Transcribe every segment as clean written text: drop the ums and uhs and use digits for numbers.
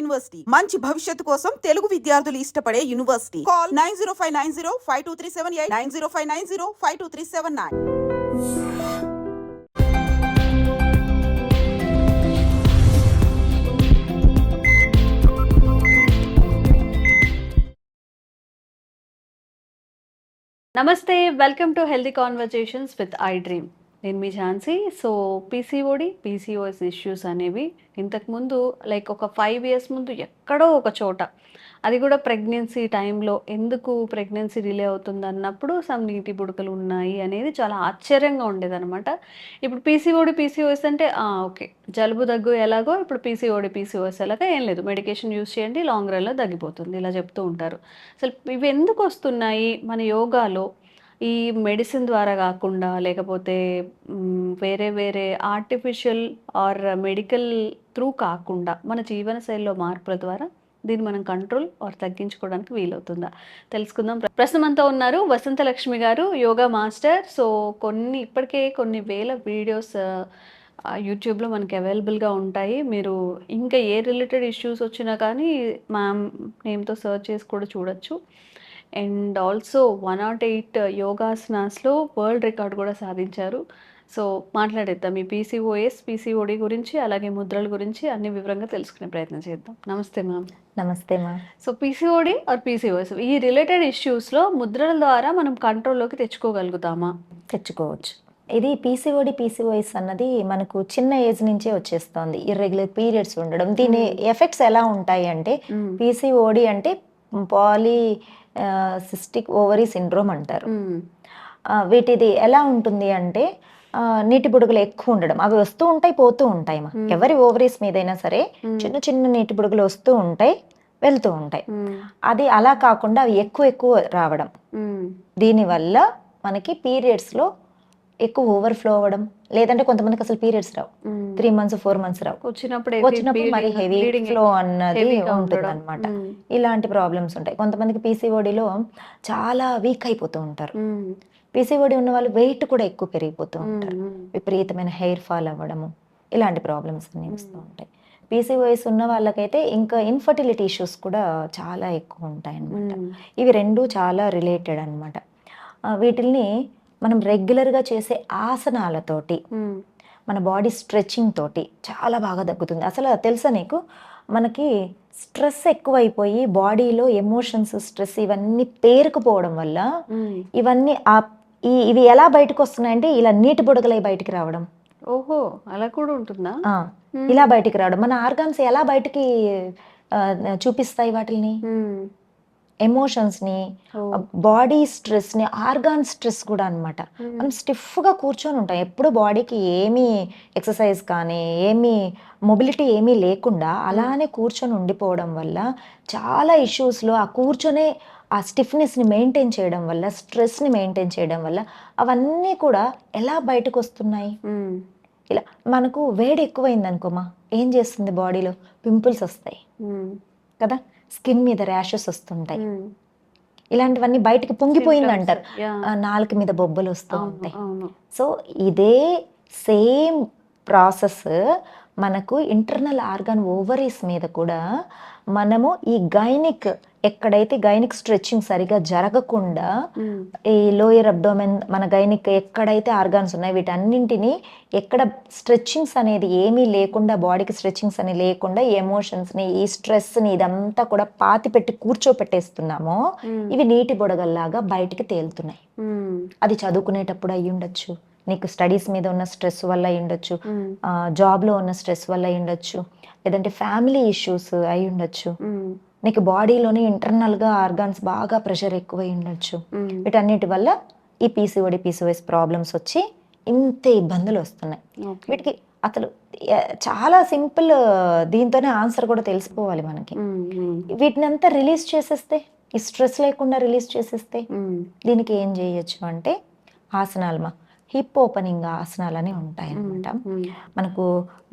University మంచి భవిష్యత్తు కోసం తెలుగు విద్యార్థులు ఇష్టపడే యూనివర్సిటీ. కాల్ 9059052378 9059052379. నమస్తే, welcome to healthy conversations with iDream. నేను మీ Jhansi. So PCOD PCOS issues అనేవి ఇంతకుముందు లైక్ ఒక 5 years ముందు ఎక్కడో ఒక చోట, అది కూడా ప్రెగ్నెన్సీ టైంలో ఎందుకు ప్రెగ్నెన్సీ డిలే అవుతుంది అన్నప్పుడు సమ్ నీటి బుడకలు ఉన్నాయి అనేది చాలా ఆశ్చర్యంగా ఉండేదన్నమాట. ఇప్పుడు పీసీఓడి పీసీఓఎస్ అంటే ఓకే, జలుబు దగ్గు ఎలాగో ఇప్పుడు పీసీఓడి పీసీఓఎస్ ఎలాగో ఏం లేదు, మెడికేషన్ యూస్ చేయండి, లాంగ్ రన్లో తగ్గిపోతుంది, ఇలా చెప్తూ ఉంటారు. అసలు ఇవి ఎందుకు వస్తున్నాయి మన యోగాలో? ఈ మెడిసిన్ ద్వారా కాకుండా, లేకపోతే వేరే వేరే ఆర్టిఫిషియల్ ఆర్ మెడికల్ త్రూ కాకుండా మన జీవనశైలిలో మార్పుల ద్వారా దీన్ని మనం కంట్రోల్ ఆర్ తగ్గించుకోవడానికి వీలవుతుందా తెలుసుకుందాం. ప్రస్తుతం అంతా ఉన్నారు వసంతలక్ష్మి గారు, యోగా మాస్టర్. సో ఇప్పటికే కొన్ని వేల వీడియోస్ యూట్యూబ్లో మనకి అవైలబుల్గా ఉంటాయి. మీరు ఇంకా ఏ రిలేటెడ్ ఇష్యూస్ వచ్చినా కానీ మ్యామ్ నేమ్తో సర్చ్ చేసి కూడా చూడొచ్చు. అండ్ ఆల్సో 108 యోగాసనాస్లో వరల్డ్ రికార్డ్ కూడా సాధించారు. సో మాట్లాడేద్దాం ఈ పీసీఓఎస్ పీసీఓడి గురించి, అలాగే ముద్రల గురించి అన్ని వివరంగా తెలుసుకునే ప్రయత్నం చేద్దాం. నమస్తే మ్యామ్. నమస్తే ma'am. So PCOD are PCOS, ఈ రిలేటెడ్ ఇష్యూస్లో ముద్రల ద్వారా మనం కంట్రోల్లోకి తెచ్చుకోగలుగుతామా? తెచ్చుకోవచ్చు. ఇది పీసీఓఎస్ అన్నది మనకు చిన్న ఏజ్ నుంచే వచ్చేస్తుంది. ఇర్రెగ్యులర్ పీరియడ్స్ ఉండడం, దీని ఎఫెక్ట్స్ ఎలా ఉంటాయి అంటే, పీసీఓడి అంటే పాలీసిస్టిక్ ఓవరీ సిండ్రోమ్ అంటారు. వీటిది ఎలా ఉంటుంది అంటే, నీటి బుడగలు ఎక్కువ ఉండడం, అవి వస్తూ ఉంటాయి పోతూ ఉంటాయి. ఎవరి ఓవరీస్ మీదైనా సరే చిన్న చిన్న నీటి బుడగలు వస్తూ ఉంటాయి, వెళ్తూ ఉంటాయి. అది అలా కాకుండా అవి ఎక్కువ రావడం, దీనివల్ల మనకి పీరియడ్స్లో ఎక్కువ ఓవర్ఫ్లో అవ్వడం, లేదంటే కొంతమందికి అసలు పీరియడ్స్ రావు, 3 months 4 months రావు, వచ్చినప్పుడు మరి హెవీ ఫ్లో అన్నది ఉంటుంది అనమాట. ఇలాంటి ప్రాబ్లమ్స్ ఉంటాయి. కొంతమందికి పీసీఓడిలో చాలా వీక్ అయిపోతూ ఉంటారు. పీసీఓడి ఉన్న వాళ్ళు వెయిట్ కూడా ఎక్కువ పెరిగిపోతూ ఉంటారు, విపరీతమైన హెయిర్ ఫాల్ అవ్వడము, ఇలాంటి ప్రాబ్లమ్స్ అన్నీ వస్తూ ఉంటాయి. పీసీఓఎస్ ఉన్న వాళ్ళకైతే ఇంకా ఇన్ఫర్టిలిటీ ఇష్యూస్ కూడా చాలా ఎక్కువ ఉంటాయి అన్నమాట. ఇవి రెండు చాలా రిలేటెడ్ అనమాట. వీటిల్ని మనం రెగ్యులర్గా చేసే ఆసనాలతోటి, మన బాడీ స్ట్రెచ్చింగ్ తోటి చాలా బాగా తగ్గుతుంది. అసలు తెలుసా నీకు, మనకి స్ట్రెస్ ఎక్కువైపోయి బాడీలో ఎమోషన్స్, స్ట్రెస్ ఇవన్నీ పేరుకుపోవడం వల్ల ఇవి ఎలా బయటకు వస్తున్నాయంటే, ఇలా నీటి బుడగలై బయటికి రావడం. ఓహో, అలా కూడా ఉంటుందా? ఇలా బయటికి రావడం. మన ఆర్గాన్స్ ఎలా బయటికి చూపిస్తాయి వాటిని, ఎమోషన్స్ని, బాడీ స్ట్రెస్ని, ఆర్గాన్ స్ట్రెస్ కూడా అనమాట. మనం స్టిఫ్గా కూర్చొని ఉంటాం, ఎప్పుడు బాడీకి ఏమీ ఎక్సర్సైజ్ కానీ ఏమీ మొబిలిటీ ఏమీ లేకుండా అలానే కూర్చొని ఉండిపోవడం వల్ల చాలా ఇష్యూస్లో ఆ కూర్చొనే ఆ స్టిఫ్నెస్ని మెయింటైన్ చేయడం వల్ల, స్ట్రెస్ని మెయింటైన్ చేయడం వల్ల అవన్నీ కూడా ఎలా బయటకు వస్తున్నాయి. ఇలా మనకు వేడి ఎక్కువైంది అనుకోమా, ఏం చేస్తుంది బాడీలో, పింపుల్స్ వస్తాయి కదా, స్కిన్ మీద ర్యాషెస్ వస్తుంటాయి, ఇలాంటివన్నీ బయటకు పొంగిపోయింది అంటారు, నాలుక మీద బొబ్బలు వస్తూ ఉంటాయి. సో ఇదే సేమ్ ప్రాసెస్ మనకు ఇంటర్నల్ ఆర్గాన్ ఓవరీస్ మీద కూడా మనము ఈ గైనిక్, ఎక్కడైతే గైనిక్ స్ట్రెచ్చింగ్ సరిగా జరగకుండా, ఈ లోయర్ అబ్డోమెన్, మన గైనిక్ ఎక్కడైతే ఆర్గాన్స్ ఉన్నాయో వీటన్నింటినీ ఎక్కడ స్ట్రెచ్చింగ్స్ అనేది ఏమీ లేకుండా, బాడీకి స్ట్రెచ్చింగ్స్ అని లేకుండా, ఈ ఎమోషన్స్ని, ఈ స్ట్రెస్ని ఇదంతా కూడా పాతి పెట్టి కూర్చోపెట్టేస్తున్నామో, ఇవి నీటి బుడగల్లాగా బయటికి తేలుతున్నాయి. అది చదువుకునేటప్పుడు అయ్యి ఉండొచ్చు, నీకు స్టడీస్ మీద ఉన్న స్ట్రెస్ వల్ల అయి ఉండొచ్చు, జాబ్లో ఉన్న స్ట్రెస్ వల్ల అయి ఉండొచ్చు, లేదంటే ఫ్యామిలీ ఇష్యూస్ అయి ఉండొచ్చు, నీకు బాడీలోనే ఇంటర్నల్గా ఆర్గాన్స్ బాగా ప్రెషర్ ఎక్కువై ఉండొచ్చు. వీటన్నిటి వల్ల ఈ పీసీఓఎస్ ప్రాబ్లమ్స్ వచ్చి ఇంత ఇబ్బందులు వస్తున్నాయి. వీటికి అసలు చాలా సింపుల్, దీంతోనే ఆన్సర్ కూడా తెలిసిపోవాలి మనకి. వీటిని అంతా రిలీజ్ చేసేస్తే, ఈ స్ట్రెస్ లేకుండా రిలీజ్ చేసేస్తే దీనికి ఏం చేయొచ్చు అంటే ఆసనాలు, హిప్ ఓపెనింగ్ ఆసనాలు అని ఉంటాయి అన్నమాట. మనకు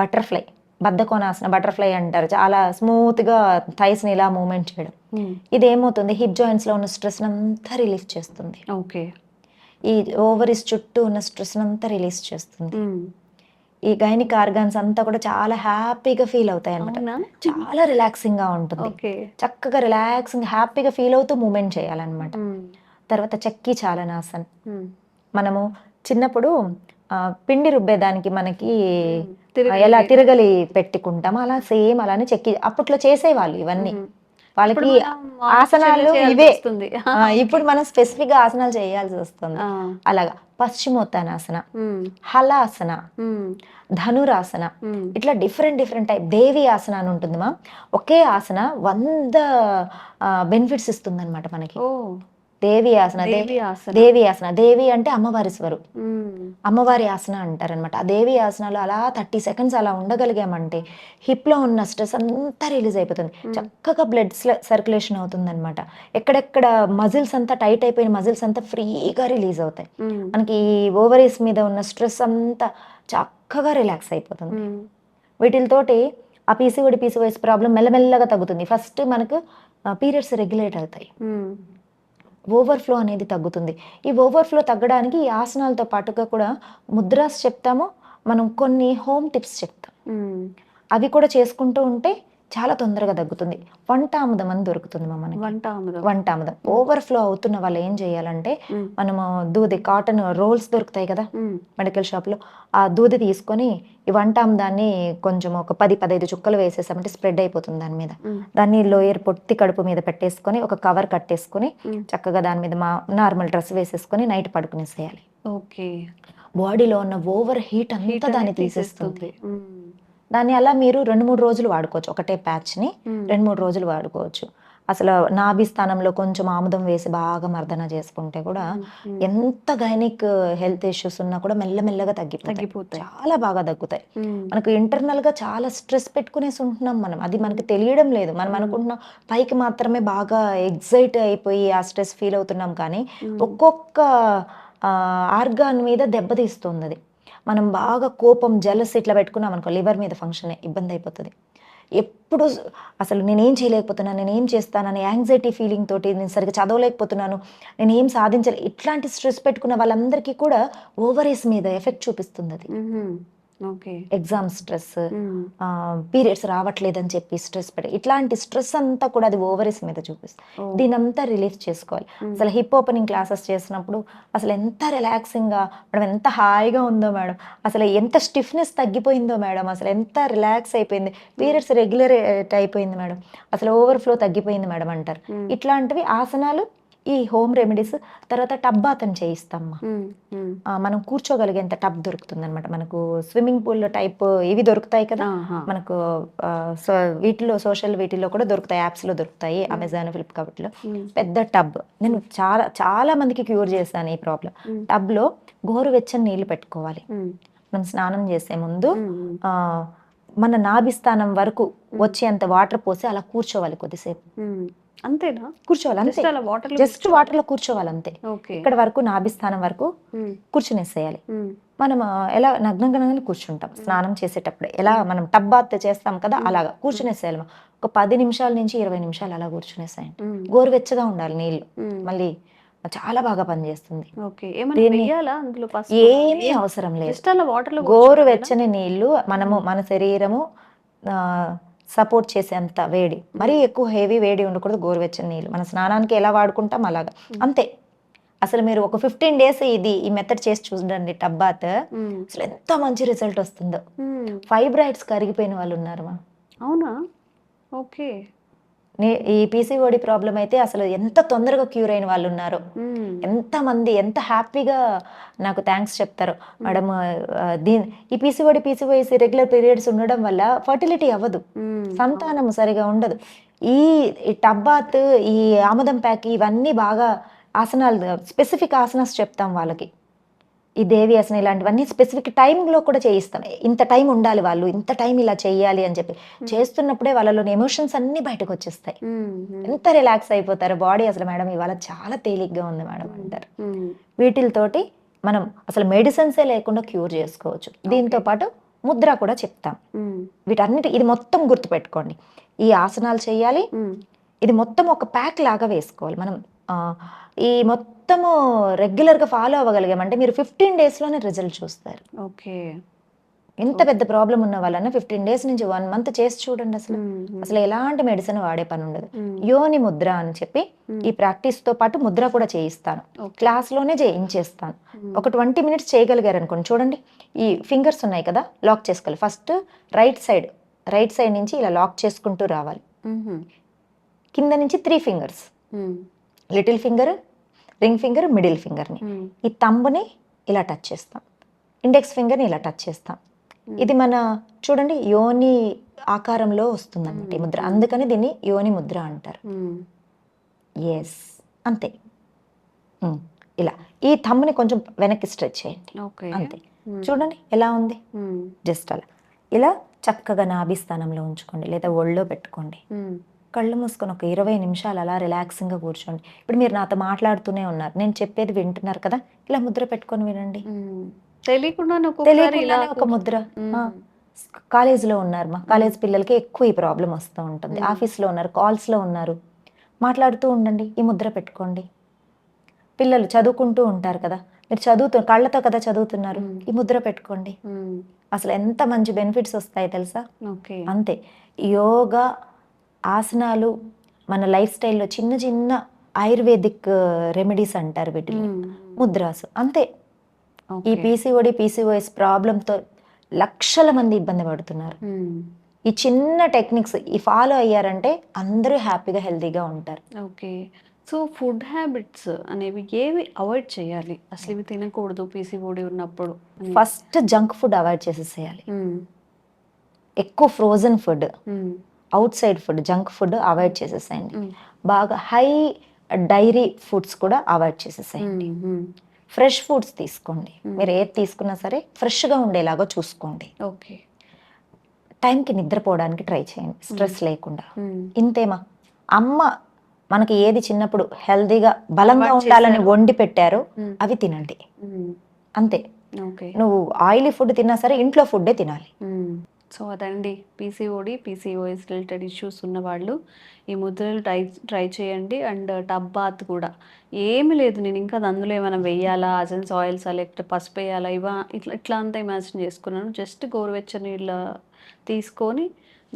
బటర్ఫ్లై, బద్ధకోనాసన, బటర్ఫ్లై అంటారు, చాలా స్మూత్గా థైస్ని ఇలా మూవ్మెంట్ చేయడం. ఇది ఏమవుతుంది, హిప్ జాయింట్స్లో ఉన్న స్ట్రెస్ అంతా రిలీఫ్ చేస్తుంది. ఓకే, ఈ ఓవరీస్ చుట్టూ ఉన్న స్ట్రెస్ అంతా రిలీజ్ చేస్తుంది. ఈ గైనిక్ ఆర్గాన్స్ అంతా కూడా చాలా హ్యాపీగా ఫీల్ అవుతాయి అనమాట. అవునా? చాలా రిలాక్సింగ్ గా ఉంటుంది. ఓకే. చక్కగా రిలాక్సింగ్ హ్యాపీగా ఫీల్ అవుతూ మూమెంట్ చేయాలన్నమాట. తర్వాత చక్కీ చాలనాసన్. మనము చిన్నప్పుడు పిండి రుబ్బేదానికి మనకి ఎలా తిరగలి పెట్టుకుంటాం అలా సేమ్ అలానే చెక్కి అప్పట్లో చేసేవాళ్ళు ఇవన్నీ. వాళ్ళకి ఆసనాలు ఇవే. ఇప్పుడు మనం స్పెసిఫిక్ గా ఆసనాలు చేయాల్సి వస్తుంది. అలాగా పశ్చిమోత్తానాసన, హలాసన, ధనురాసన, ఇట్లా డిఫరెంట్ టైప్. దేవి ఆసన అని ఉంటుంది మా. ఒకే ఆసన 100 బెనిఫిట్స్ ఇస్తుంది అనమాట మనకి. దేవి ఆసన. దేవి ఆసన, దేవి అంటే అమ్మవారి స్వరూప్, అమ్మవారి ఆసన అంటారనమాట. ఆ దేవి ఆసనాలు అలా 30 seconds అలా ఉండగలిగామంటే హిప్ లో ఉన్న స్ట్రెస్ అంతా రిలీజ్ అయిపోతుంది. చక్కగా బ్లడ్ సర్క్యులేషన్ అవుతుంది అనమాట. ఎక్కడెక్కడ మజిల్స్ అంతా టైట్ అయిపోయిన మజిల్స్ అంతా ఫ్రీగా రిలీజ్ అవుతాయి. మనకి ఈ ఓవరీస్ మీద ఉన్న స్ట్రెస్ అంతా చక్కగా రిలాక్స్ అయిపోతుంది. వీటితోటి ఆ పీసీఓఎస్ ప్రాబ్లం మెల్లమెల్లగా తగ్గుతుంది. ఫస్ట్ మనకు పీరియడ్స్ రెగ్యులేట్ అవుతాయి, ఓవర్ఫ్లో అనేది తగ్గుతుంది. ఈ ఓవర్ఫ్లో తగ్గడానికి ఈ ఆసనాలతో పాటుగా కూడా ముద్రాస్ చెప్తాము, మనం కొన్ని హోమ్ టిప్స్ చెప్తాం. అవి కూడా చేసుకుంటూ ఉంటే చాలా తొందరగా తగ్గుతుంది. వంటాముదం అని దొరుకుతుంది మనకి. వంటాముదం ఓవర్ఫ్లో అవుతున్న వాళ్ళు ఏం చేయాలంటే, మనము దూది కాటన్ రోల్స్ దొరుకుతాయి కదా మెడికల్ షాప్లో, ఆ దూది తీసుకొని ఈ వంటాముదాన్ని కొంచెం ఒక 10-15 చుక్కలు వేసేసామంటే స్ప్రెడ్ అయిపోతుంది దాని మీద. దాన్ని లోయర్ పొత్తి కడుపు మీద పెట్టేసుకొని ఒక కవర్ కట్టేసుకొని చక్కగా దాని మీద నార్మల్ డ్రెస్ వేసేసుకొని నైట్ పడుకునేసేయాలి. ఓకే. బాడీలో ఉన్న ఓవర్ హీట్ అంతా దాన్ని తీసేస్తుంది. దాన్ని అలా మీరు 2-3 రోజులు వాడుకోవచ్చు. ఒకటే ప్యాచ్ని 2-3 రోజులు వాడుకోవచ్చు. అసలు నాభి స్థానంలో కొంచెం ఆముదం వేసి బాగా మర్దన చేసుకుంటే కూడా ఎంత గైనిక్ హెల్త్ ఇష్యూస్ ఉన్నా కూడా మెల్లమెల్లగా తగ్గిపోతాయి. చాలా బాగా తగ్గుతాయి. మనకు ఇంటర్నల్ గా చాలా స్ట్రెస్ పెట్టుకునేసి ఉంటున్నాం మనం, అది మనకి తెలియడం లేదు. మనం అనుకుంటున్నాం పైకి మాత్రమే బాగా ఎగ్జైట్ అయిపోయి ఆ స్ట్రెస్ ఫీల్ అవుతున్నాం, కానీ ఒక్కొక్క ఆర్గాన్ మీద దెబ్బతీస్తుంది అది. మనం బాగా కోపం జలస్ ఇట్లా పెట్టుకున్నాం అనుకో, లివర్ మీద ఫంక్షన్ ఇబ్బంది అయిపోతుంది. ఎప్పుడు అసలు నేనేం చేయలేకపోతున్నాను, నేనేం చేస్తానని యాంగ్జైటీ ఫీలింగ్ తోటి, నేను సరిగ్గా చదవలేకపోతున్నాను, నేను ఏం సాధించలే, ఇట్లాంటి స్ట్రెస్ పెట్టుకున్న వాళ్ళందరికీ కూడా ఓవరీస్ మీద ఎఫెక్ట్ చూపిస్తుంది అది. ఎగ్జామ్ స్ట్రెస్, పీరియడ్స్ రావట్లేదని చెప్పి స్ట్రెస్ పెట్టి, ఇట్లాంటి స్ట్రెస్ అంతా కూడా అది ఓవరీస్ మీద చూపిస్తుంది. దీనంతా రిలీఫ్ చేసుకోవాలి. అసలు హిప్ ఓపెనింగ్ క్లాసెస్ చేసినప్పుడు అసలు ఎంత రిలాక్సింగ్గా మేడం, ఎంత హాయిగా ఉందో మేడం, అసలు ఎంత స్టిఫ్నెస్ తగ్గిపోయిందో మేడం, అసలు ఎంత రిలాక్స్ అయిపోయింది, పీరియడ్స్ రెగ్యులరేట్ అయిపోయింది మేడం, అసలు ఓవర్ఫ్లో తగ్గిపోయింది మేడం అంటారు. ఇట్లాంటివి ఆసనాలు, ఈ హోమ్ రెమెడీస్. తర్వాత టబ్ బాత్ చేయిస్తామ్మా. మనం కూర్చోగలిగేంత టబ్ దొరుకుతుంది అనమాట. మనకు స్విమ్మింగ్ పూల్ టైప్ ఇవి దొరుకుతాయి కదా మనకు, వీటిలో వీటిలో కూడా దొరుకుతాయి, యాప్స్లో దొరుకుతాయి, అమెజాన్, ఫ్లిప్కార్ట్లో. పెద్ద టబ్, నేను చాలా మందికి క్యూర్ చేశాను ఈ ప్రాబ్లం. టబ్లో గోరువెచ్చని నీళ్లు పెట్టుకోవాలి. మనం స్నానం చేసే ముందు మన నాభిస్థానం వరకు వచ్చేంత వాటర్ పోసి అలా కూర్చోవాలి కొద్దిసేపు. అంతేనా? కూర్చోవాలి అంతే, జస్ట్ వాటర్ లో కూర్చోవాలి అంతే. ఇక్కడ వరకు నాభిస్థానం వరకు కూర్చునేసేయాలి. మనం ఎలా నగ్నంగా కూర్చుంటాం స్నానం చేసేటప్పుడే, ఎలా మనం టబ్ బాత్ చేస్తాం కదా అలాగా కూర్చునేసేయాలి. ఒక 10 నిమిషాల నుంచి 20 నిమిషాలు అలా కూర్చునేసేయండి. గోరువెచ్చగా ఉండాలి నీళ్ళు, మళ్ళీ చాలా బాగా పనిచేస్తుంది. ఏమీ అవసరం లేదు, గోరువెచ్చని నీళ్లు. మన శరీరము సపోర్ట్ చేసేంత వేడి, మరీ ఎక్కువ హెవీ వేడి ఉండకూడదు. గోరువెచ్చని నీళ్ళు మన స్నానానికి ఎలా వాడుకుంటాం అలాగా అంతే. అసలు మీరు ఒక 15 days ఈ మెథడ్ చేసి చూడండి టబ్ బాత్, అసలు ఎంత మంచి రిజల్ట్ వస్తుందో. ఫైబ్రాయిడ్స్ కరిగిపోయిన వాళ్ళు ఉన్నారు మా. అవునా? ఓకే. ఈ పీసీఓడి ప్రాబ్లం అయితే అసలు ఎంత తొందరగా క్యూర్ అయిన వాళ్ళు ఉన్నారు. ఎంతమంది ఎంత హ్యాపీగా నాకు థ్యాంక్స్ చెప్తారు మేడం. ఈ పీసీఓఎస్ రెగ్యులర్ పీరియడ్స్ ఉండడం వల్ల ఫర్టిలిటీ అవ్వదు, సంతానం సరిగా ఉండదు. ఈ టబ్ బాత్, ఈ ఆముదం ప్యాక్, ఇవన్నీ బాగా ఆసనాలు, స్పెసిఫిక్ ఆసనాస్ చెప్తాం వాళ్ళకి. ఈ దేవి ఆసన ఇలాంటివన్నీ స్పెసిఫిక్ టైంలో కూడా చేయిస్తాం. ఇంత టైం ఉండాలి వాళ్ళు, ఇంత టైం ఇలా చేయాలి అని చెప్పి చేస్తున్నప్పుడే వాళ్ళలోని ఎమోషన్స్ అన్ని బయటకు వచ్చేస్తాయి. ఎంత రిలాక్స్ అయిపోతారు బాడీ. అసలు మేడం ఇవాళ చాలా తేలిగ్గా ఉంది మేడం అంటారు. వీటితోటి మనం అసలు మెడిసిన్సే లేకుండా క్యూర్ చేసుకోవచ్చు. దీంతో పాటు ముద్ర కూడా చెప్తాం. వీటన్నిటి ఇది మొత్తం గుర్తుపెట్టుకోండి. ఈ ఆసనాలు చేయాలి, ఇది మొత్తం ఒక ప్యాక్ లాగా వేసుకోవాలి. మనం ఈ మొత్తము రెగ్యులర్గా ఫాలో అవ్వగలిగామంటే మీరు 15 days లోనే రిజల్ట్ చూస్తారు. ఓకే. ఎంత పెద్ద ప్రాబ్లం ఉన్న వాళ్ళన్నా 15 డేస్ నుంచి 1 మంత్ చేసి చూడండి. అసలు ఎలాంటి మెడిసిన్ వాడే పని ఉండదు. యోని ముద్ర అని చెప్పి ఈ ప్రాక్టీస్ తో పాటు ముద్ర కూడా చేయిస్తాను, క్లాస్ లోనే చేయించేస్తాను. ఒక 20 మినిట్స్ చేయగలిగారు అనుకోండి, చూడండి ఈ ఫింగర్స్ ఉన్నాయి కదా, లాక్ చేసుకోవాలి. ఫస్ట్ రైట్ సైడ్ నుంచి ఇలా లాక్ చేసుకుంటూ రావాలి. కింద నుంచి 3 fingers, little finger, ring finger, middle ఫింగర్ని, ఈ తంబుని ఇలా టచ్ చేస్తాం, ఇండెక్స్ ఫింగర్ని ఇలా టచ్ చేస్తాం. ఇది మన చూడండి యోని ఆకారంలో వస్తుంది అన్నమాట ఈ ముద్ర, అందుకని దీన్ని యోని ముద్ర అంటారు. ఎస్, అంతే. ఇలా ఈ థంబ్ని కొంచెం వెనక్కి స్ట్రెచ్ చేయండి, అంతే. చూడండి ఎలా ఉంది, జస్ట్ అలా. ఇలా చక్కగా నాభిస్థానంలో ఉంచుకోండి, లేదా ఒళ్ళో పెట్టుకోండి. కళ్ళు మూసుకొని ఒక 20 నిమిషాలు అలా రిలాక్సింగ్గా కూర్చోండి. ఇప్పుడు మీరు నాతో మాట్లాడుతూనే ఉన్నారు, నేను చెప్పేది వింటున్నారు కదా, ఇలా ముద్ర పెట్టుకొని వినండి. తెలియకుండానే ఒక ముద్ర. కాలేజీలో ఉన్నారు, మా కాలేజ్ పిల్లలకి ఎక్కువ ఈ ప్రాబ్లం వస్తూ ఉంటుంది. ఆఫీస్లో ఉన్నారు, కాల్స్లో ఉన్నారు, మాట్లాడుతూ ఉండండి, ఈ ముద్ర పెట్టుకోండి. పిల్లలు చదువుకుంటూ ఉంటారు కదా, మీరు కళ్ళతో కదా చదువుతున్నారు, ఈ ముద్ర పెట్టుకోండి. అసలు ఎంత మంచి బెనిఫిట్స్ వస్తాయి తెలుసా. అంతే. యోగా ఆసనాలు మన లైఫ్ స్టైల్లో చిన్న చిన్న ఆయుర్వేదిక్ రెమెడీస్ అంటారు వీటిని, ముద్రాసు, అంతే. ఈ పీసీఓఎస్ ప్రాబ్లంతో లక్షల మంది ఇబ్బంది పడుతున్నారు. ఈ చిన్న టెక్నిక్స్ ఈ ఫాలో అయ్యారంటే అందరూ హ్యాపీగా హెల్తీగా ఉంటారు. ఓకే. సో ఫుడ్ హ్యాబిట్స్ అనేవి ఏవి అవాయిడ్ చేయాలి, అసలు ఇవి తినకూడదు పీసీఓడి ఉన్నప్పుడు? ఫస్ట్ జంక్ ఫుడ్ అవాయిడ్ చేసేసేయాలి. ఎక్కువ frozen food, outside food, junk food avoid చేసేసేయండి. బాగా హై డైరీ ఫుడ్స్ కూడా అవాయిడ్ చేసేసేయండి. ఫ్రెష్ ఫుడ్స్ తీసుకోండి, మీరు ఏది తీసుకున్నా సరే ఫ్రెష్గా ఉండేలాగా చూసుకోండి. ఓకే. టైంకి నిద్రపోవడానికి ట్రై చేయండి, స్ట్రెస్ లేకుండా. ఇంతేమా, అమ్మ మనకి ఏది చిన్నప్పుడు హెల్దీగా బలంగా ఉండాలని వండి పెట్టారో అవి తినండి, అంతే. నువ్వు ఆయిలీ ఫుడ్ తిన్నా సరే ఇంట్లో ఫుడ్డే తినాలి. సో అదండి, పీసీఓడి పీసీఓఎస్ రిలేటెడ్ ఇష్యూస్ ఉన్న వాళ్ళు ఈ ముద్రలు ట్రై చేయండి. అండ్ టబ్ బాత్ కూడా ఏమి లేదు, నేను ఇంకా అందులో ఏమైనా వెయ్యాలా, అజెన్స్ ఆయిల్సా, లేకపోతే పసుపు వేయాలా, ఇట్లా అంతా ఇమాజిన్ చేసుకున్నాను. జస్ట్ గోరువెచ్చని నీళ్ళ తీసుకొని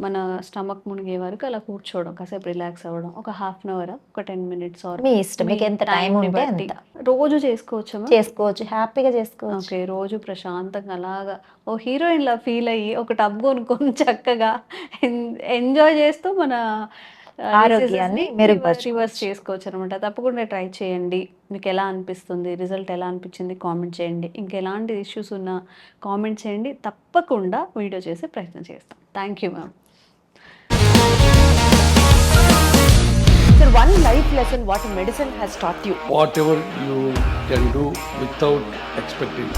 మన స్టమక్ మునిగే వరకు అలా కూర్చోవడం, కాసేపు రిలాక్స్ అవ్వడం, ఒక హాఫ్ అన్ అవర్, ఒక 10 minutes, మీ ఇష్టం, మీకు ఎంత టైం ఉంటే అంత. రోజు చేసుకోవచ్చు, హ్యాపీగా చేసుకోవచ్చు. ఓకే, రోజు ప్రశాంతంగా అలాగా ఓ హీరోయిన్ లా ఫీల్ అయ్యి ఒక టబ్ కొనుక్కొని చక్కగా ఎంజాయ్ చేస్తూ మన ఆరోగ్యాన్ని రివర్స్ చేసుకోవచ్చు అనమాట. తప్పకుండా ట్రై చేయండి. మీకు ఎలా అనిపిస్తుంది, రిజల్ట్ ఎలా అనిపించింది కామెంట్ చేయండి. ఇంకెలాంటి ఇష్యూస్ ఉన్నా కామెంట్ చేయండి, తప్పకుండా వీడియో చేసే ప్రయత్నం చేస్తాం. Thank you ma'am. Sir, one life lesson what medicine has taught you. Whatever you can do without expecting.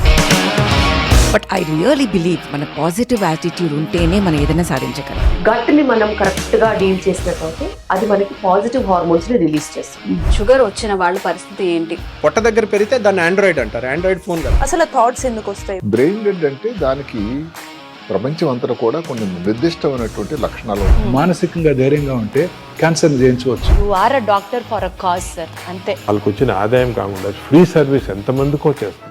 But I really believe మన పాజిటివ్ యాటిట్యూడ్ ఉంటేనే మనం ఏదైనా సాధించగలం. గట్ని మనం కరెక్ట్గా డీల్ చేసినట్లయితే అది మనకి పాజిటివ్ హార్మోన్స్ని రిలీజ్ చేస్తుంది. షుగర్ వచ్చిన వాళ్ళ పరిస్థితి ఏంటి? పొట్ట దగ్గర పెరిగితే దాన్ని ఆండ్రాయిడ్ అంటారు, ఆండ్రాయిడ్ ఫోన్ కదా. అసలు థాట్స్ ఎందుకు వస్తాయి? బ్రెయిన్ డెడ్ అంటే దానికి ప్రపంచం అంతా కూడా కొన్ని నిర్దిష్టమైనటువంటి లక్షణాలు ఉంటాయి. మానసికంగా ధైర్యంగా ఉంటే క్యాన్సర్ జయించవచ్చు. You are a doctor for a cause sir, అంతే. వాళ్ళకి వచ్చిన ఆదాయం కాకుండా ఫ్రీ సర్వీస్ ఎంతమందికో చేస్తారు.